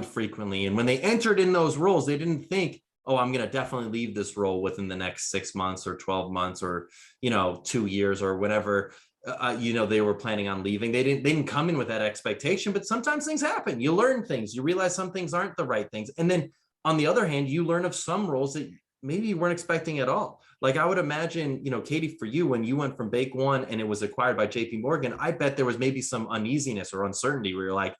frequently. And when they entered in those roles, they didn't think, oh, I'm going to definitely leave this role within the next 6 months or 12 months or, 2 years or whatever, they were planning on leaving. They didn't come in with that expectation, but sometimes things happen. You learn things, you realize some things aren't the right things. And then on the other hand, you learn of some roles that maybe you weren't expecting at all. Like I would imagine, Katy, for you, when you went from Bake One and it was acquired by JP Morgan, I bet there was maybe some uneasiness or uncertainty where you're like,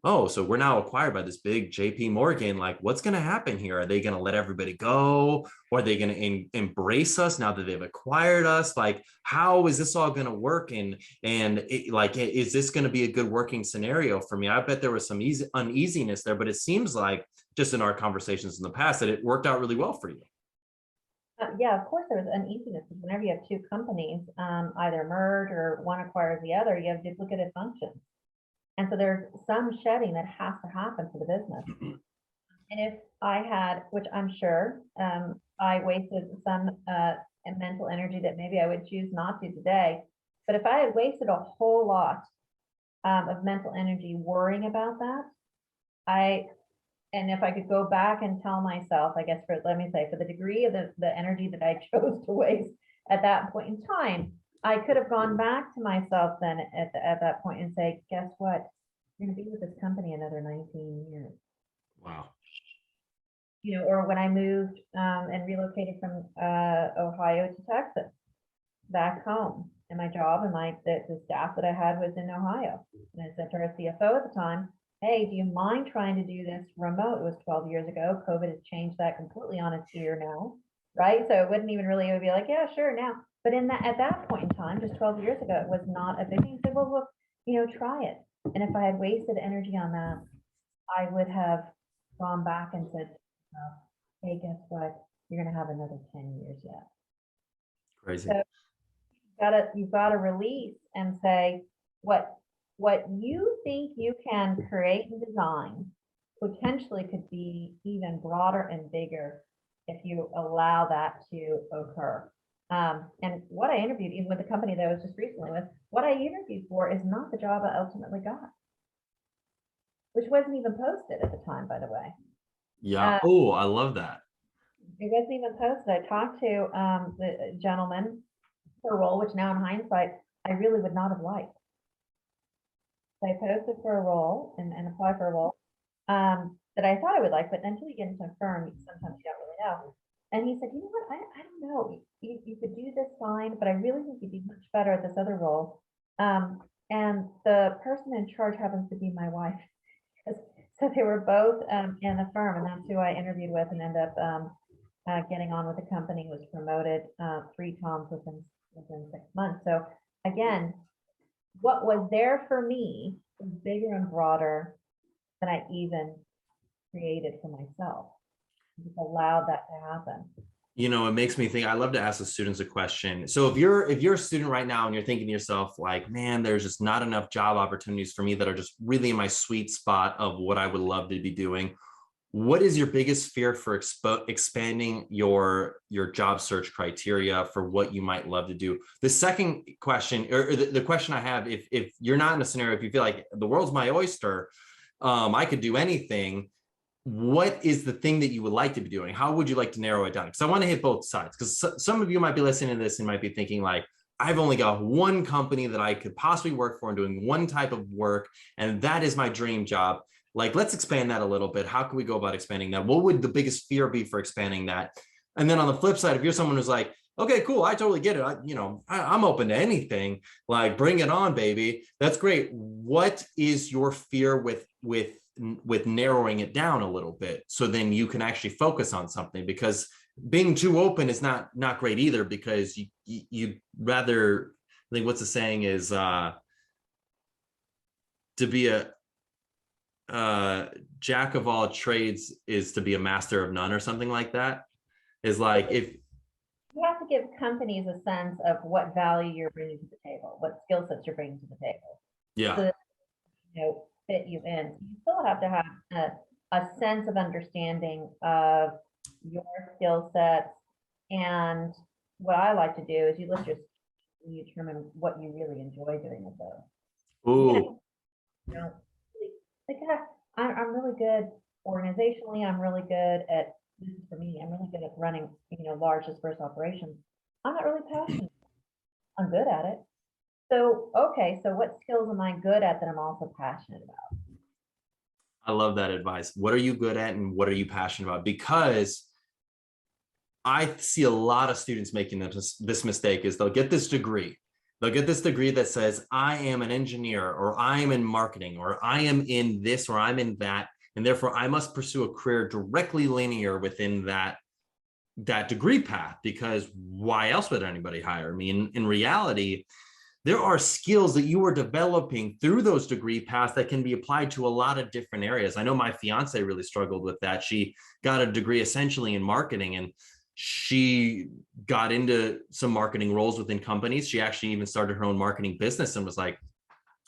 oh, so we're now acquired by this big JP Morgan. Like, what's going to happen here? Are they going to let everybody go? Or are they going to embrace us now that they've acquired us? Like, how is this all going to work? And is this going to be a good working scenario for me? I bet there was some uneasiness there, but it seems like just in our conversations in the past that it worked out really well for you. Yeah, of course there was uneasiness. Whenever you have two companies, either merge or one acquires the other, you have duplicative functions. And so there's some shedding that has to happen for the business. And if I had, which I'm sure, I wasted some mental energy that maybe I would choose not to today. But if I had wasted a whole lot of mental energy worrying about that, and if I could go back and tell myself, I guess, for the degree of the energy that I chose to waste at that point in time, I could have gone back to myself then at that point and say, guess what? You're going to be with this company another 19 years. Wow. Or when I moved and relocated from Ohio to Texas, back home, and my job and the staff that I had was in Ohio. And I said to our CFO at the time, hey, do you mind trying to do this remote? It was 12 years ago. COVID has changed that completely on its ear now, right? So it wouldn't even really, it would be like, yeah, sure, now. But at that point in time, just 12 years ago, it was not a big thing. He said, well, try it. And if I had wasted energy on that, I would have gone back and said, hey, guess what? You're going to have another 10 years yet. Crazy. So you've got to release and say, what you think you can create and design potentially could be even broader and bigger if you allow that to occur. And what I interviewed, even with the company that I was just recently with, what I interviewed for is not the job I ultimately got, which wasn't even posted at the time, by the way. Yeah. Oh, I love that. It wasn't even posted. I talked to the gentleman for a role, which now in hindsight, I really would not have liked. So I posted for a role and applied for a role that I thought I would like, but until you get into a firm, sometimes you don't really know. And he said, you know what, I don't know, you could do this fine, but I really think you'd be much better at this other role. And the person in charge happens to be my wife. So they were both in the firm, and that's who I interviewed with and ended up getting on with the company, was promoted 3 times within 6 months. So again, what was there for me was bigger and broader than I even created for myself. Just allowed that to happen. It makes me think, I love to ask the students a question. So if you're a student right now and you're thinking to yourself like, man, there's just not enough job opportunities for me that are just really in my sweet spot of what I would love to be doing, what is your biggest fear for expanding your job search criteria for what you might love to do? The second question, or the question I have, if you're not in a scenario, if you feel like the world's my oyster, I could do anything, what is the thing that you would like to be doing? How would you like to narrow it down? Because I want to hit both sides, because some of you might be listening to this and might be thinking like, I've only got one company that I could possibly work for and doing one type of work, and that is my dream job. Like, let's expand that a little bit. How can we go about expanding that? What would the biggest fear be for expanding that? And then on the flip side, if you're someone who's like, okay, cool, I totally get it. I'm open to anything. Like, bring it on, baby. That's great. What is your fear with narrowing it down a little bit, so then you can actually focus on something? Because being too open is not great either, because you rather, I think what's the saying is to be a jack of all trades is to be a master of none, or something like that. Is like, if you have to to give companies a sense of what value you're bringing to the table, what skill sets you're bringing to the table, Yeah. so that, fit you in. So you still have to have a sense of understanding of your skill sets. And what I like to do is you list your skills and you determine what you really enjoy doing with those. Ooh. Like, I'm really good organizationally. I'm really good at, this is for me, I'm really good at running, large dispersed operations. I'm not really passionate. I'm good at it. So, okay, so what skills am I good at that I'm also passionate about? I love that advice. What are you good at and what are you passionate about? Because I see a lot of students making this mistake is they'll get this degree. They'll get this degree that says, I am an engineer, or I am in marketing, or I am in this, or I'm in that. And therefore I must pursue a career directly linear within that degree path, because why else would anybody hire me? In reality, there are skills that you are developing through those degree paths that can be applied to a lot of different areas. I know my fiance really struggled with that. She got a degree essentially in marketing, and she got into some marketing roles within companies. She actually even started her own marketing business and was like,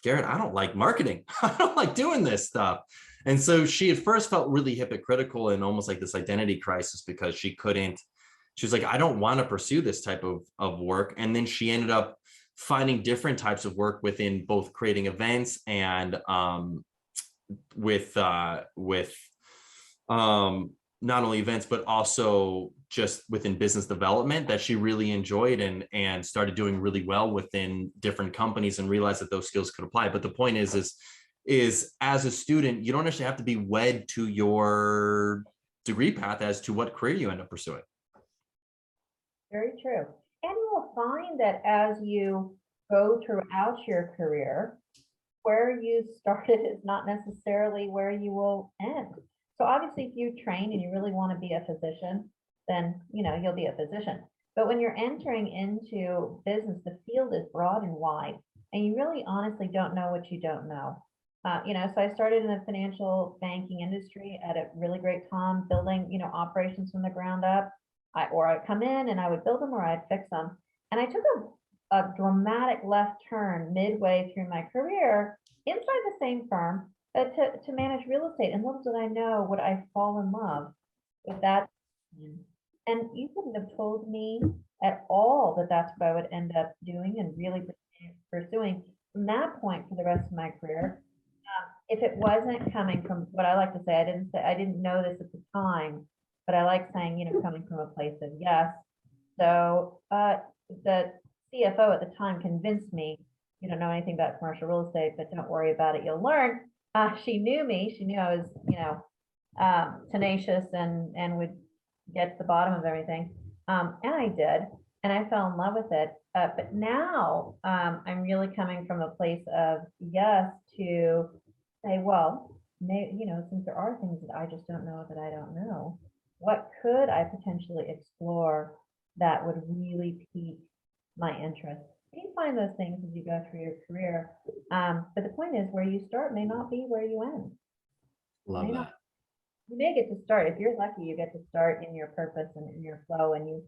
Garrett, I don't like marketing. I don't like doing this stuff. And so she at first felt really hypocritical and almost like this identity crisis, because she was like, I don't want to pursue this type of work. And then she ended up finding different types of work within both creating events and with not only events, but also just within business development that she really enjoyed, and started doing really well within different companies, and realized that those skills could apply. But the point is as a student, you don't actually have to be wed to your degree path as to what career you end up pursuing. Very true. And you will find that as you go throughout your career, where you started is not necessarily where you will end. So obviously, if you train and you really want to be a physician, then you'll be a physician. But when you're entering into business, the field is broad and wide, and you really honestly don't know what you don't know. So I started in the financial banking industry at a really great time, building operations from the ground up. I'd come in and I would build them, or I'd fix them. And I took a dramatic left turn midway through my career inside the same firm to manage real estate. And little did I know, would I fall in love with that. And you couldn't have told me at all that that's what I would end up doing and really pursuing from that point for the rest of my career. If it wasn't coming from what I like to say, I didn't know this at the time, but I like saying, coming from a place of yes. So the CFO at the time convinced me, you don't know anything about commercial real estate, but don't worry about it, you'll learn. She knew me. She knew I was, tenacious and would get to the bottom of everything. And I did, and I fell in love with it. But now I'm really coming from a place of yes to say, well, since there are things that I just don't know that I don't know, what could I potentially explore that would really pique my interest? You find those things as you go through your career. But the point is, where you start may not be where you end. Love that. You may get to start, if you're lucky, you get to start in your purpose and in your flow, and you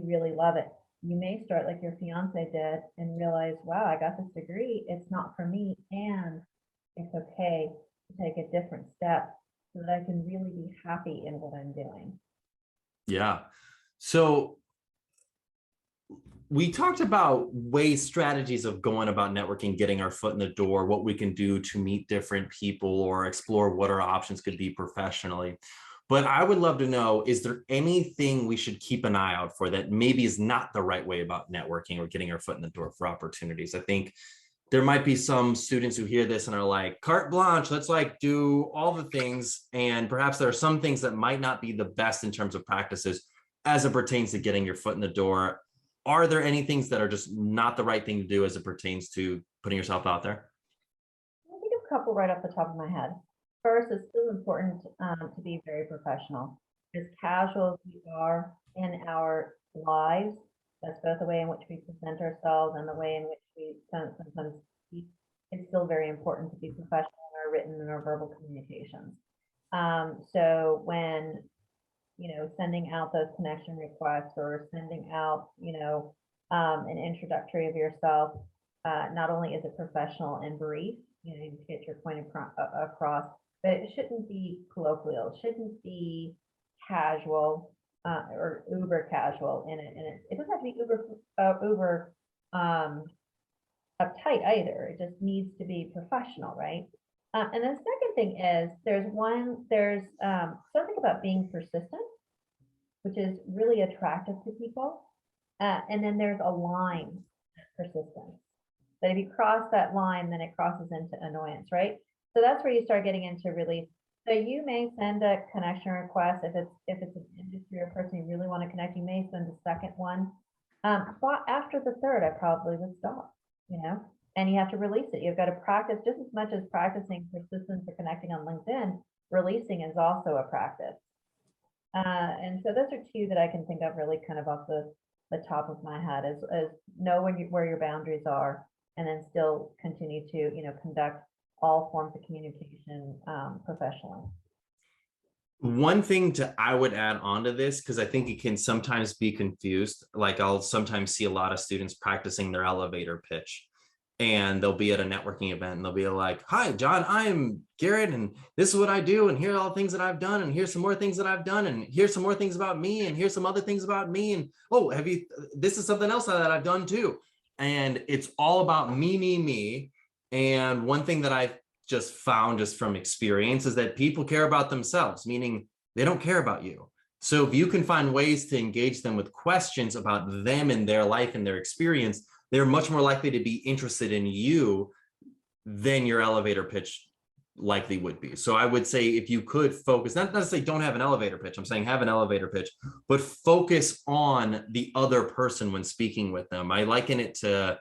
really love it. You may start like your fiance did and realize, wow, I got this degree, it's not for me, and it's okay to take a different step so that I can really be happy in what I'm doing. Yeah. So we talked about strategies of going about networking, getting our foot in the door, what we can do to meet different people or explore what our options could be professionally. But I would love to know, is there anything we should keep an eye out for that maybe is not the right way about networking or getting our foot in the door for opportunities? I think there might be some students who hear this and are like, carte blanche, let's do all the things. And perhaps there are some things that might not be the best in terms of practices as it pertains to getting your foot in the door. Are there any things that are just not the right thing to do as it pertains to putting yourself out there? I think of a couple right off the top of my head. First, it's still important to be very professional. As casual as we are in our lives, that's both the way in which we present ourselves and the way in which we sometimes speak. It's still very important to be professional in our written and our verbal communications. So when sending out those connection requests or sending out, an introductory of yourself. Not only is it professional and brief, to get your point across, but it shouldn't be colloquial. It shouldn't be casual or uber casual in it. And it doesn't have to be uber uptight either. It just needs to be professional, right? And the second thing is there's something about being persistent, which is really attractive to people. And then there's a line, persistence. But if you cross that line, then it crosses into annoyance, right? So that's where you start getting into really. So you may send a connection request if it's an industry or person you really want to connect. You may send a second one. But after the third, I probably would stop. And you have to release it. You've got to practice just as much as practicing persistence or connecting on LinkedIn. Releasing is also a practice. And so those are two that I can think of really kind of off the top of my head, as know where your boundaries are, and then still continue to conduct all forms of communication professionally. One thing I would add on to this, because I think it can sometimes be confused. Like I'll sometimes see a lot of students practicing their elevator pitch, and they'll be at a networking event and they'll be like, "Hi, John, I'm Garrett, and this is what I do, and here are all the things that I've done, and here's some more things that I've done, and here's some more things about me, and here's some other things about me, and oh, this is something else that I've done too." And it's all about me. And one thing that I've just found just from experience is that people care about themselves, meaning they don't care about you. So if you can find ways to engage them with questions about them and their life and their experience, they're much more likely to be interested in you than your elevator pitch likely would be. So I would say if you could focus, not to say don't have an elevator pitch, I'm saying have an elevator pitch, but focus on the other person when speaking with them. I liken it to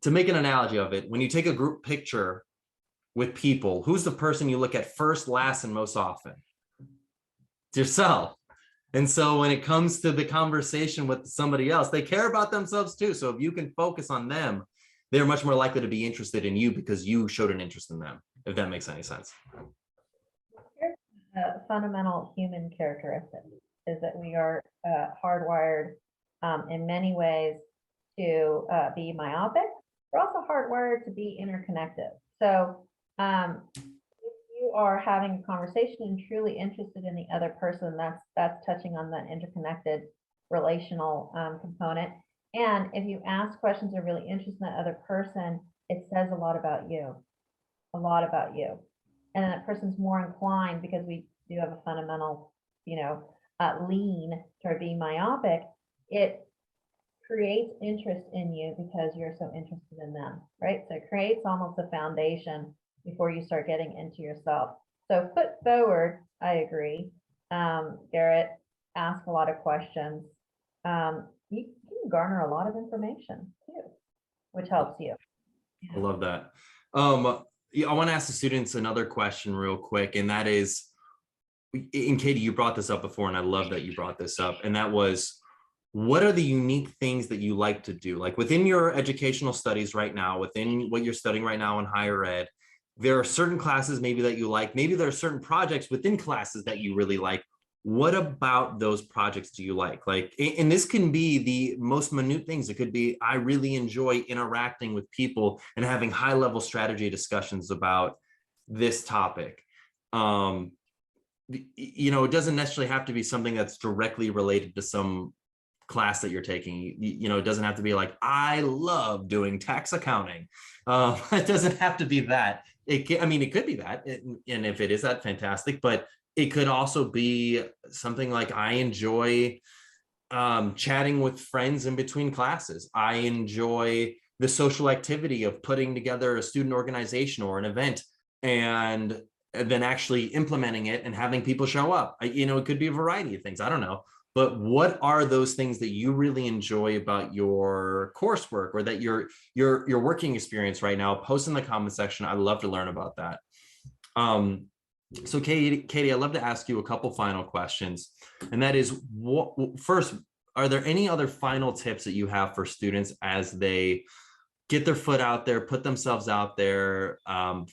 make an analogy of it. When you take a group picture with people, who's the person you look at first, last, and most often? It's yourself. And so when it comes to the conversation with somebody else, they care about themselves too. So if you can focus on them, they're much more likely to be interested in you because you showed an interest in them, if that makes any sense. A fundamental human characteristic is that we are hardwired in many ways to be myopic. We're also hardwired to be interconnected. So if you are having a conversation and truly interested in the other person, that's touching on the interconnected relational component. And if you ask questions or really interested in that other person, it says a lot about you, And that person's more inclined, because we do have a fundamental, lean toward being myopic. It creates interest in you because you're so interested in them, right? So it creates almost a foundation before you start getting into yourself. So foot forward, I agree. Garrett, ask a lot of questions. You can garner a lot of information too, which helps you. I love that. I want to ask the students another question real quick, and that is, and Katy, you brought this up before, and I love that you brought this up, and that was, what are the unique things that you like to do? Like within your educational studies right now, within what you're studying right now in higher ed, there are certain classes maybe that you like, maybe there are certain projects within classes that you really like. What about those projects do you like? Like, and this can be the most minute things. It could be, I really enjoy interacting with people and having high level strategy discussions about this topic. It doesn't necessarily have to be something that's directly related to some class that you're taking. It doesn't have to be like, I love doing tax accounting. It doesn't have to be that. It could be that. And if it is that, fantastic. But it could also be something like, I enjoy chatting with friends in between classes. I enjoy the social activity of putting together a student organization or an event and then actually implementing it and having people show up. It could be a variety of things. I don't know. But what are those things that you really enjoy about your coursework or that your working experience right now? Post in the comment section. I'd love to learn about that. So Katy, I'd love to ask you a couple final questions. And that is, first, are there any other final tips that you have for students as they get their foot out there, put themselves out there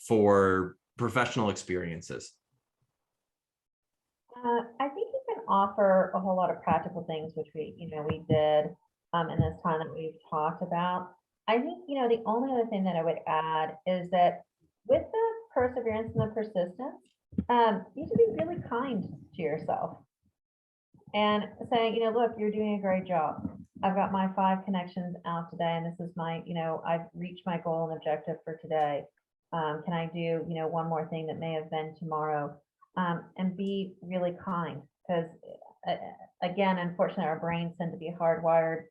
for professional experiences? I think you can offer a whole lot of practical things, which we did in this time that we've talked about. I think, the only other thing that I would add is that with the perseverance and the persistence, you should be really kind to yourself and saying, look, you're doing a great job. I've got my 5 connections out today, and this is my, I've reached my goal and objective for today. Can I do, one more thing that may have been tomorrow? And be really kind, because again, unfortunately, our brains tend to be hardwired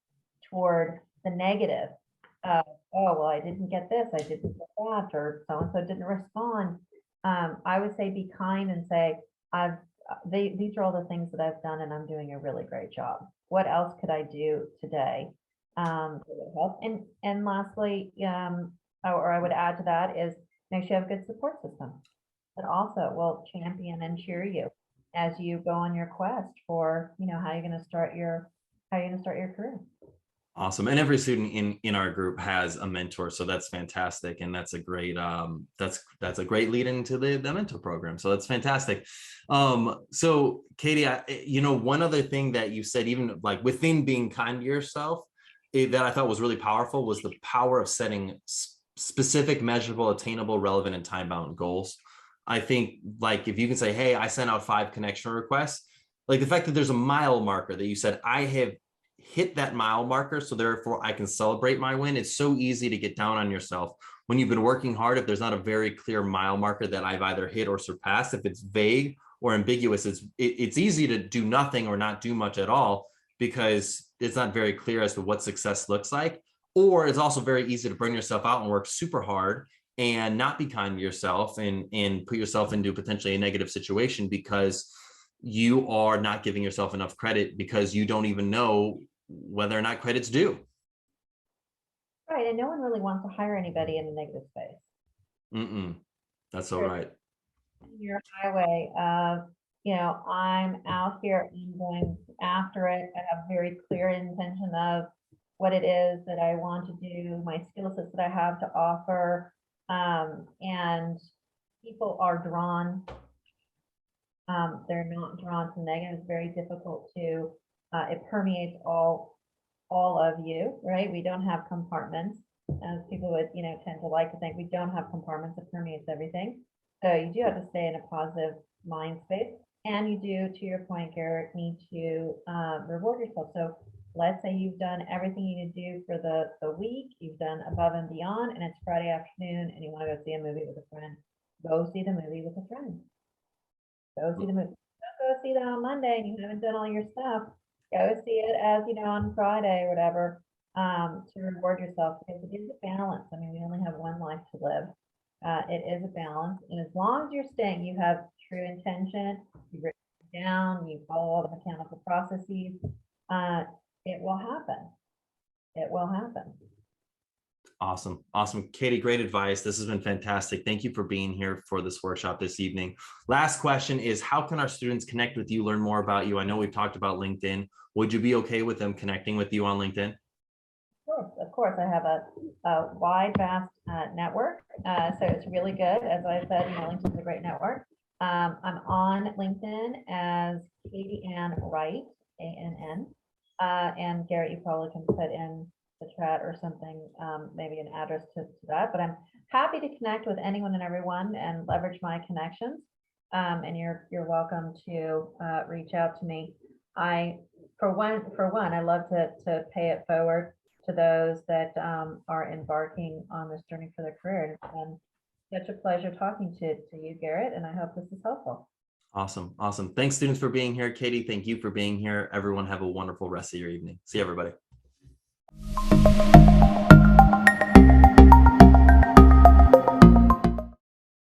toward the negative. Oh, well, I didn't get this, I didn't get that, or so-and-so didn't respond. I would say be kind and say, these are all the things that I've done and I'm doing a really great job. What else could I do today that would help? And lastly, or I would add to that is make sure you have a good support system that also will champion and cheer you as you go on your quest for, how you're going to start your career. Awesome. And every student in our group has a mentor. So that's fantastic. And that's a great, that's a great lead into the mentor program. So that's fantastic. So Katy, one other thing that you said, even like within being kind to yourself, that I thought was really powerful was the power of setting specific, measurable, attainable, relevant, and time-bound goals. I think like if you can say, hey, I sent out 5 connection requests, like the fact that there's a mile marker that you said, I have hit that mile marker, so therefore I can celebrate my win. It's so easy to get down on yourself when you've been working hard. If there's not a very clear mile marker that I've either hit or surpassed, if it's vague or ambiguous, it's easy to do nothing or not do much at all because it's not very clear as to what success looks like. Or it's also very easy to burn yourself out and work super hard and not be kind to yourself and put yourself into potentially a negative situation because you are not giving yourself enough credit because you don't even know whether or not credit's due. Right, and no one really wants to hire anybody in a negative space. That's so right. Your highway of, I'm out here, I'm going after it. I have very clear intention of what it is that I want to do, my skill sets that I have to offer, and people are drawn. They're not drawn to negative. It's very difficult to. It permeates all of you, right? We don't have compartments, as people would, tend to like to think. We don't have compartments. It permeates everything. So you do have to stay in a positive mind space, and you do, to your point, Garrett, need to reward yourself. So let's say you've done everything you need to do for the week. You've done above and beyond, and it's Friday afternoon, and you want to go see a movie with a friend. Go see the movie with a friend. Go see the movie. Don't go see that on Monday and you haven't done all your stuff. Go see it as, on Friday or whatever, to reward yourself, because it is a balance. I mean, we only have one life to live. It is a balance. And as long as you're staying, you have true intention, you've written it down, you follow all the mechanical processes, it will happen. It will happen. Awesome. Katy, great advice. This has been fantastic. Thank you for being here for this workshop this evening. Last question is, how can our students connect with you, learn more about you? I know we've talked about LinkedIn. Would you be okay with them connecting with you on LinkedIn? Of course. I have a wide, vast network. So it's really good. As I said, LinkedIn is a great network. I'm on LinkedIn as Katy Wright, ANN. And Garrett, you probably can put in the chat or something, maybe an address to that, but I'm happy to connect with anyone and everyone and leverage my connections. And you're welcome to reach out to me. For one, I love to pay it forward to those that are embarking on this journey for their career. And such a pleasure talking to you, Garrett, and I hope this is helpful. Awesome. Thanks, students, for being here. Katy, thank you for being here. Everyone have a wonderful rest of your evening. See you, everybody.